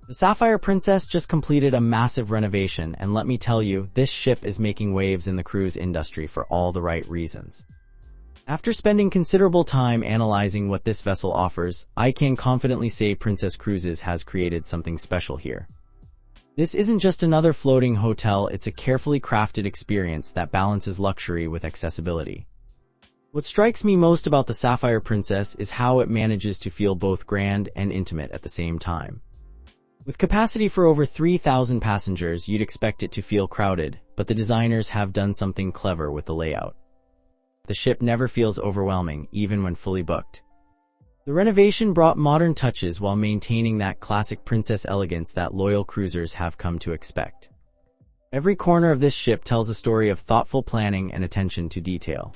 The Sapphire Princess just completed a massive renovation, and let me tell you, this ship is making waves in the cruise industry for all the right reasons. After spending considerable time analyzing what this vessel offers, I can confidently say Princess Cruises has created something special here. This isn't just another floating hotel, it's a carefully crafted experience that balances luxury with accessibility. What strikes me most about the Sapphire Princess is how it manages to feel both grand and intimate at the same time. With capacity for over 3,000 passengers, you'd expect it to feel crowded, but the designers have done something clever with the layout. The ship never feels overwhelming, even when fully booked. The renovation brought modern touches while maintaining that classic princess elegance that loyal cruisers have come to expect. Every corner of this ship tells a story of thoughtful planning and attention to detail.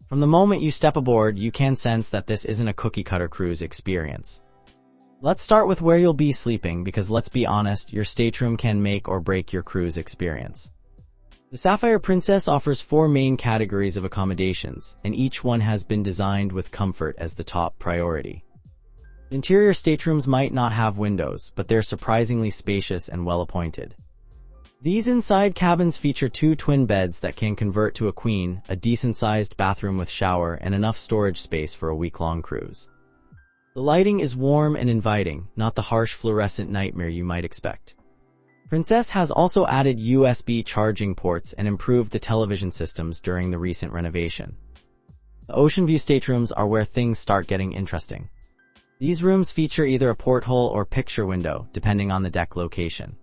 From the moment you step aboard, you can sense that this isn't a cookie-cutter cruise experience. Let's start with where you'll be sleeping, because let's be honest, your stateroom can make or break your cruise experience. The Sapphire Princess offers 4 main categories of accommodations, and each one has been designed with comfort as the top priority. Interior staterooms might not have windows, but they're surprisingly spacious and well-appointed. These inside cabins feature 2 twin beds that can convert to a queen, a decent-sized bathroom with shower, and enough storage space for a week-long cruise. The lighting is warm and inviting, not the harsh fluorescent nightmare you might expect. Princess has also added USB charging ports and improved the television systems during the recent renovation. The ocean view staterooms are where things start getting interesting. These rooms feature either a porthole or picture window, depending on the deck location.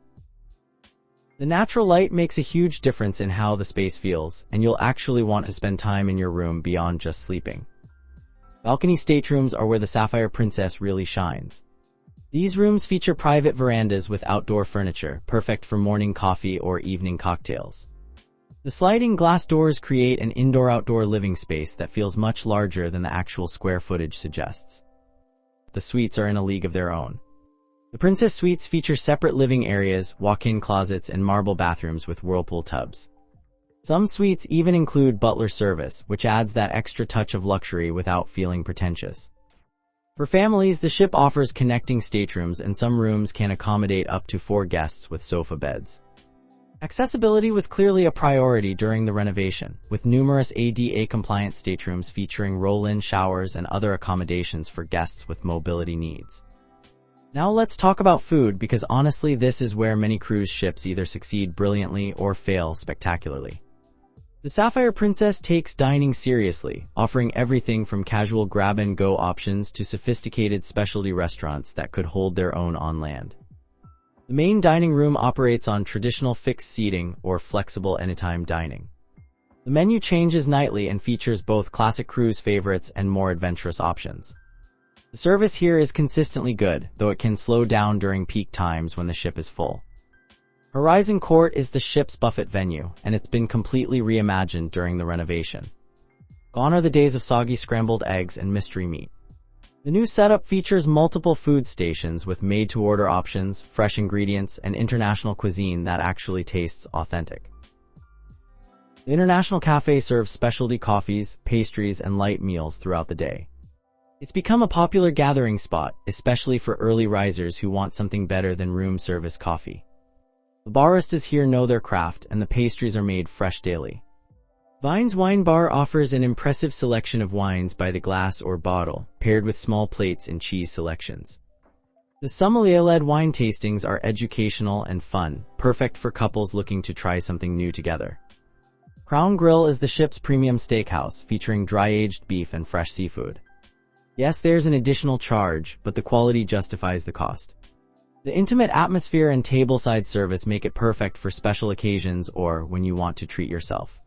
The natural light makes a huge difference in how the space feels, and you'll actually want to spend time in your room beyond just sleeping. Balcony staterooms are where the Sapphire Princess really shines. These rooms feature private verandas with outdoor furniture, perfect for morning coffee or evening cocktails. The sliding glass doors create an indoor-outdoor living space that feels much larger than the actual square footage suggests. The suites are in a league of their own. The Princess Suites feature separate living areas, walk-in closets, and marble bathrooms with whirlpool tubs. Some suites even include butler service, which adds that extra touch of luxury without feeling pretentious. For families, the ship offers connecting staterooms, and some rooms can accommodate up to 4 guests with sofa beds. Accessibility was clearly a priority during the renovation, with numerous ADA-compliant staterooms featuring roll-in showers and other accommodations for guests with mobility needs. Now let's talk about food, because honestly, this is where many cruise ships either succeed brilliantly or fail spectacularly. The Sapphire Princess takes dining seriously, offering everything from casual grab-and-go options to sophisticated specialty restaurants that could hold their own on land. The main dining room operates on traditional fixed seating or flexible anytime dining. The menu changes nightly and features both classic cruise favorites and more adventurous options. The service here is consistently good, though it can slow down during peak times when the ship is full. Horizon Court is the ship's buffet venue, and it's been completely reimagined during the renovation. Gone are the days of soggy scrambled eggs and mystery meat. The new setup features multiple food stations with made-to-order options, fresh ingredients, and international cuisine that actually tastes authentic. The International Cafe serves specialty coffees, pastries, and light meals throughout the day. It's become a popular gathering spot, especially for early risers who want something better than room service coffee. The baristas here know their craft, and the pastries are made fresh daily. Vine's Wine Bar offers an impressive selection of wines by the glass or bottle, paired with small plates and cheese selections. The sommelier-led wine tastings are educational and fun, perfect for couples looking to try something new together. Crown Grill is the ship's premium steakhouse, featuring dry-aged beef and fresh seafood. Yes, there's an additional charge, but the quality justifies the cost. The intimate atmosphere and tableside service make it perfect for special occasions or when you want to treat yourself.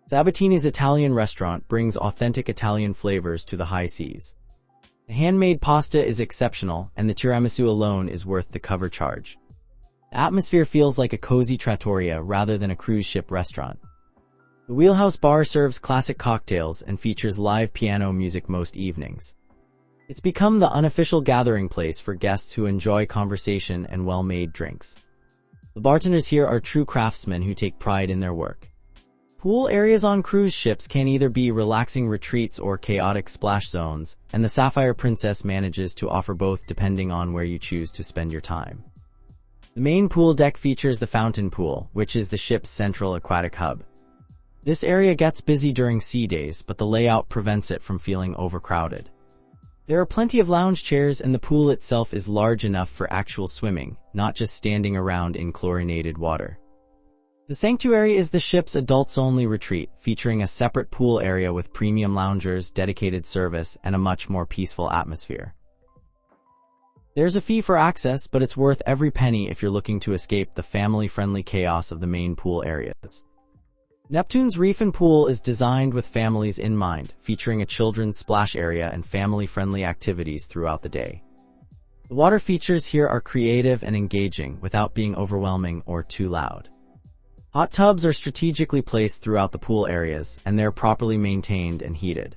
Sabatini's Italian restaurant brings authentic Italian flavors to the high seas. The handmade pasta is exceptional, and the tiramisu alone is worth the cover charge. The atmosphere feels like a cozy trattoria rather than a cruise ship restaurant. The Wheelhouse Bar serves classic cocktails and features live piano music most evenings. It's become the unofficial gathering place for guests who enjoy conversation and well-made drinks. The bartenders here are true craftsmen who take pride in their work. Pool areas on cruise ships can either be relaxing retreats or chaotic splash zones, and the Sapphire Princess manages to offer both depending on where you choose to spend your time. The main pool deck features the fountain pool, which is the ship's central aquatic hub. This area gets busy during sea days, but the layout prevents it from feeling overcrowded. There are plenty of lounge chairs, and the pool itself is large enough for actual swimming, not just standing around in chlorinated water. The sanctuary is the ship's adults-only retreat, featuring a separate pool area with premium loungers, dedicated service, and a much more peaceful atmosphere. There's a fee for access, but it's worth every penny if you're looking to escape the family-friendly chaos of the main pool areas. Neptune's Reef and Pool is designed with families in mind, featuring a children's splash area and family-friendly activities throughout the day. The water features here are creative and engaging without being overwhelming or too loud. Hot tubs are strategically placed throughout the pool areas, and they're properly maintained and heated.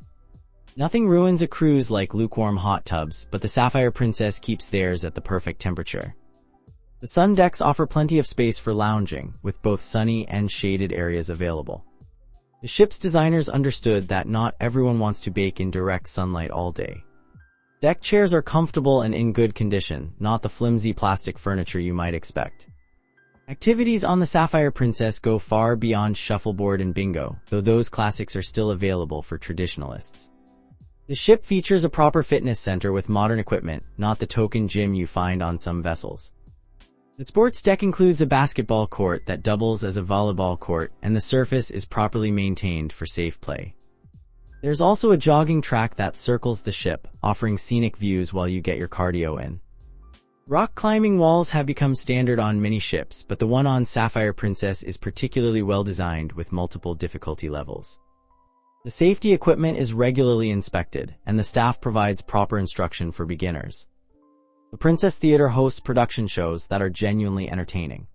Nothing ruins a cruise like lukewarm hot tubs, but the Sapphire Princess keeps theirs at the perfect temperature. The sun decks offer plenty of space for lounging, with both sunny and shaded areas available. The ship's designers understood that not everyone wants to bake in direct sunlight all day. Deck chairs are comfortable and in good condition, not the flimsy plastic furniture you might expect. Activities on the Sapphire Princess go far beyond shuffleboard and bingo, though those classics are still available for traditionalists. The ship features a proper fitness center with modern equipment, not the token gym you find on some vessels. The sports deck includes a basketball court that doubles as a volleyball court, and the surface is properly maintained for safe play. There's also a jogging track that circles the ship, offering scenic views while you get your cardio in. Rock climbing walls have become standard on many ships, but the one on Sapphire Princess is particularly well designed with multiple difficulty levels. The safety equipment is regularly inspected, and the staff provides proper instruction for beginners. The Princess Theater hosts production shows that are genuinely entertaining.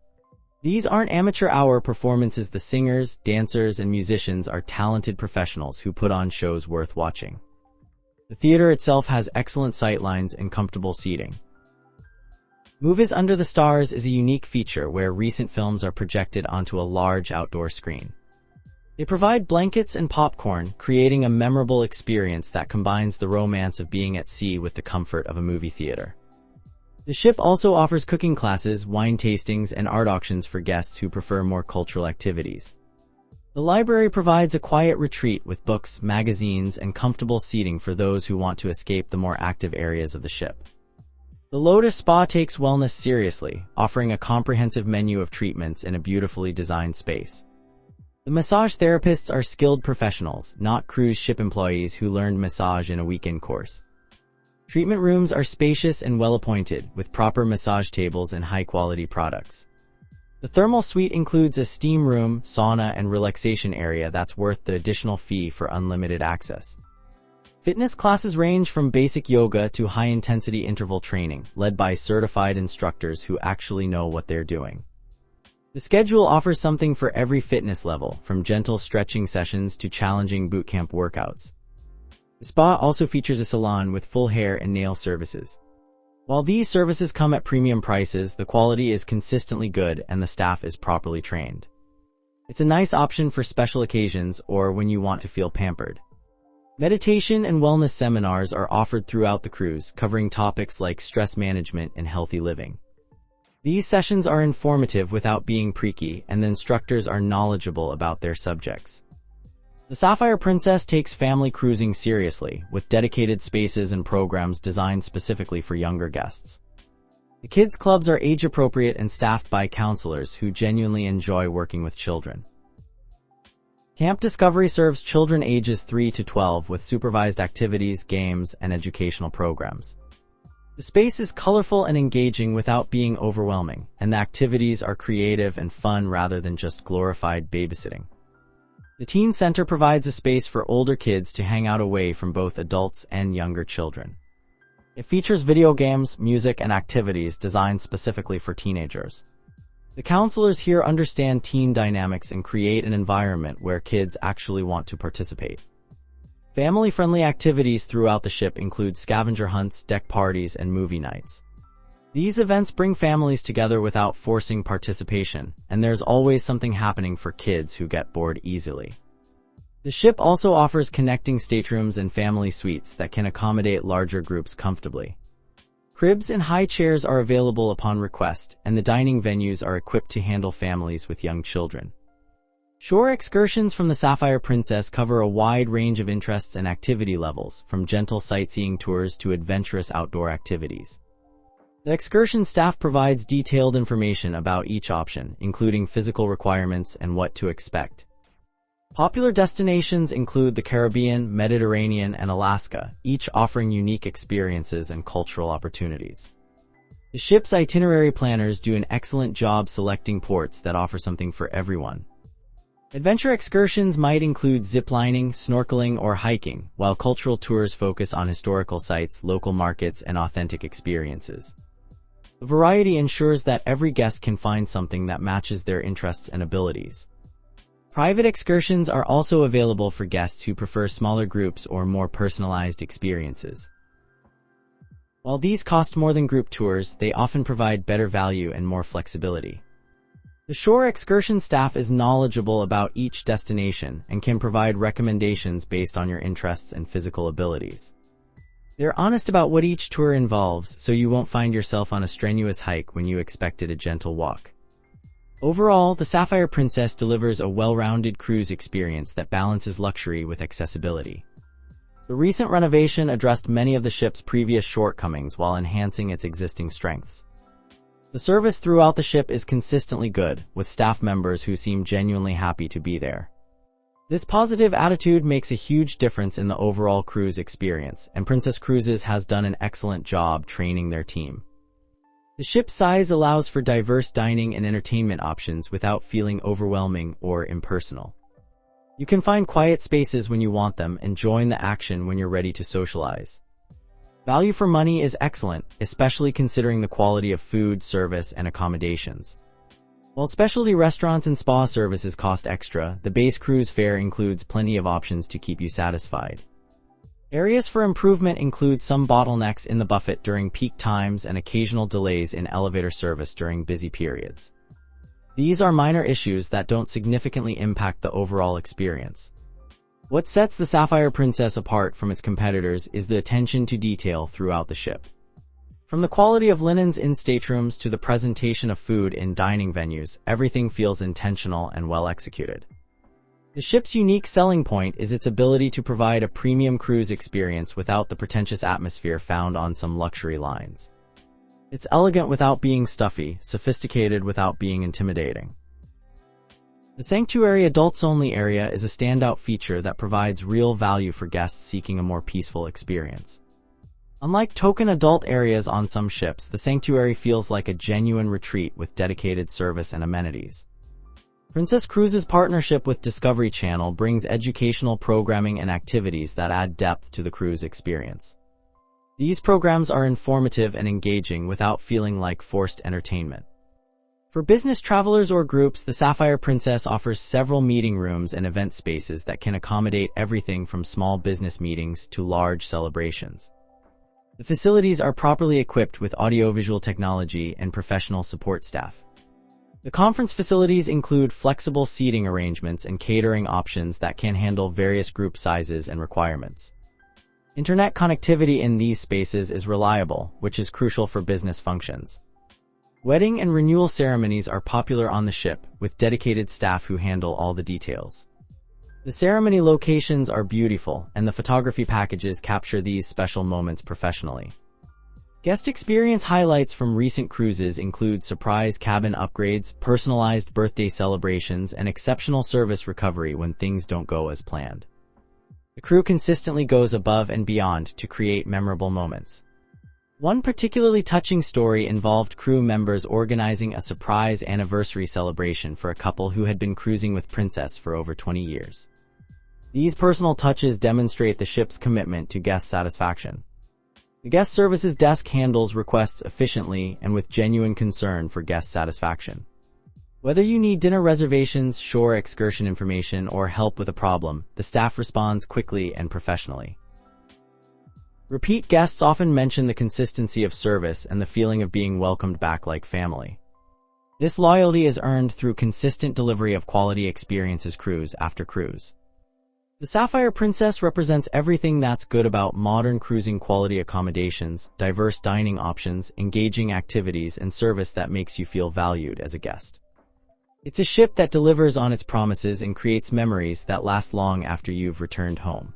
These aren't amateur hour performances. The singers, dancers, and musicians are talented professionals who put on shows worth watching. The theater itself has excellent sightlines and comfortable seating. Movies Under the Stars is a unique feature where recent films are projected onto a large outdoor screen. They provide blankets and popcorn, creating a memorable experience that combines the romance of being at sea with the comfort of a movie theater. The ship also offers cooking classes, wine tastings, and art auctions for guests who prefer more cultural activities. The library provides a quiet retreat with books, magazines, and comfortable seating for those who want to escape the more active areas of the ship. The Lotus Spa takes wellness seriously, offering a comprehensive menu of treatments in a beautifully designed space. The massage therapists are skilled professionals, not cruise ship employees who learned massage in a weekend course. Treatment rooms are spacious and well-appointed, with proper massage tables and high-quality products. The thermal suite includes a steam room, sauna, and relaxation area that's worth the additional fee for unlimited access. Fitness classes range from basic yoga to high-intensity interval training, led by certified instructors who actually know what they're doing. The schedule offers something for every fitness level, from gentle stretching sessions to challenging bootcamp workouts. The spa also features a salon with full hair and nail services. While these services come at premium prices, the quality is consistently good and the staff is properly trained. It's a nice option for special occasions or when you want to feel pampered. Meditation and wellness seminars are offered throughout the cruise, covering topics like stress management and healthy living. These sessions are informative without being preachy, and the instructors are knowledgeable about their subjects. The Sapphire Princess takes family cruising seriously, with dedicated spaces and programs designed specifically for younger guests. The kids' clubs are age-appropriate and staffed by counselors who genuinely enjoy working with children. Camp Discovery serves children ages 3 to 12 with supervised activities, games, and educational programs. The space is colorful and engaging without being overwhelming, and the activities are creative and fun rather than just glorified babysitting. The Teen Center provides a space for older kids to hang out away from both adults and younger children. It features video games, music, and activities designed specifically for teenagers. The counselors here understand teen dynamics and create an environment where kids actually want to participate. Family-friendly activities throughout the ship include scavenger hunts, deck parties, and movie nights. These events bring families together without forcing participation, and there's always something happening for kids who get bored easily. The ship also offers connecting staterooms and family suites that can accommodate larger groups comfortably. Cribs and high chairs are available upon request, and the dining venues are equipped to handle families with young children. Shore excursions from the Sapphire Princess cover a wide range of interests and activity levels, from gentle sightseeing tours to adventurous outdoor activities. The excursion staff provides detailed information about each option, including physical requirements and what to expect. Popular destinations include the Caribbean, Mediterranean, and Alaska, each offering unique experiences and cultural opportunities. The ship's itinerary planners do an excellent job selecting ports that offer something for everyone. Adventure excursions might include ziplining, snorkeling, or hiking, while cultural tours focus on historical sites, local markets, and authentic experiences. The variety ensures that every guest can find something that matches their interests and abilities. Private excursions are also available for guests who prefer smaller groups or more personalized experiences. While these cost more than group tours, they often provide better value and more flexibility. The shore excursion staff is knowledgeable about each destination and can provide recommendations based on your interests and physical abilities. They're honest about what each tour involves, so you won't find yourself on a strenuous hike when you expected a gentle walk. Overall, the Sapphire Princess delivers a well-rounded cruise experience that balances luxury with accessibility. The recent renovation addressed many of the ship's previous shortcomings while enhancing its existing strengths. The service throughout the ship is consistently good, with staff members who seem genuinely happy to be there. This positive attitude makes a huge difference in the overall cruise experience, and Princess Cruises has done an excellent job training their team. The ship's size allows for diverse dining and entertainment options without feeling overwhelming or impersonal. You can find quiet spaces when you want them and join the action when you're ready to socialize. Value for money is excellent, especially considering the quality of food, service, and accommodations. While specialty restaurants and spa services cost extra, the base cruise fare includes plenty of options to keep you satisfied. Areas for improvement include some bottlenecks in the buffet during peak times and occasional delays in elevator service during busy periods. These are minor issues that don't significantly impact the overall experience. What sets the Sapphire Princess apart from its competitors is the attention to detail throughout the ship. From the quality of linens in staterooms to the presentation of food in dining venues, everything feels intentional and well executed. The ship's unique selling point is its ability to provide a premium cruise experience without the pretentious atmosphere found on some luxury lines. It's elegant without being stuffy, sophisticated without being intimidating. The Sanctuary Adults-Only area is a standout feature that provides real value for guests seeking a more peaceful experience. Unlike token adult areas on some ships, the Sanctuary feels like a genuine retreat with dedicated service and amenities. Princess Cruises' partnership with Discovery Channel brings educational programming and activities that add depth to the cruise experience. These programs are informative and engaging without feeling like forced entertainment. For business travelers or groups, the Sapphire Princess offers several meeting rooms and event spaces that can accommodate everything from small business meetings to large celebrations. The facilities are properly equipped with audiovisual technology and professional support staff. The conference facilities include flexible seating arrangements and catering options that can handle various group sizes and requirements. Internet connectivity in these spaces is reliable, which is crucial for business functions. Wedding and renewal ceremonies are popular on the ship, with dedicated staff who handle all the details. The ceremony locations are beautiful, and the photography packages capture these special moments professionally. Guest experience highlights from recent cruises include surprise cabin upgrades, personalized birthday celebrations, and exceptional service recovery when things don't go as planned. The crew consistently goes above and beyond to create memorable moments. One particularly touching story involved crew members organizing a surprise anniversary celebration for a couple who had been cruising with Princess for over 20 years. These personal touches demonstrate the ship's commitment to guest satisfaction. The guest services desk handles requests efficiently and with genuine concern for guest satisfaction. Whether you need dinner reservations, shore excursion information, or help with a problem, the staff responds quickly and professionally. Repeat guests often mention the consistency of service and the feeling of being welcomed back like family. This loyalty is earned through consistent delivery of quality experiences cruise after cruise. The Sapphire Princess represents everything that's good about modern cruising: quality accommodations, diverse dining options, engaging activities, and service that makes you feel valued as a guest. It's a ship that delivers on its promises and creates memories that last long after you've returned home.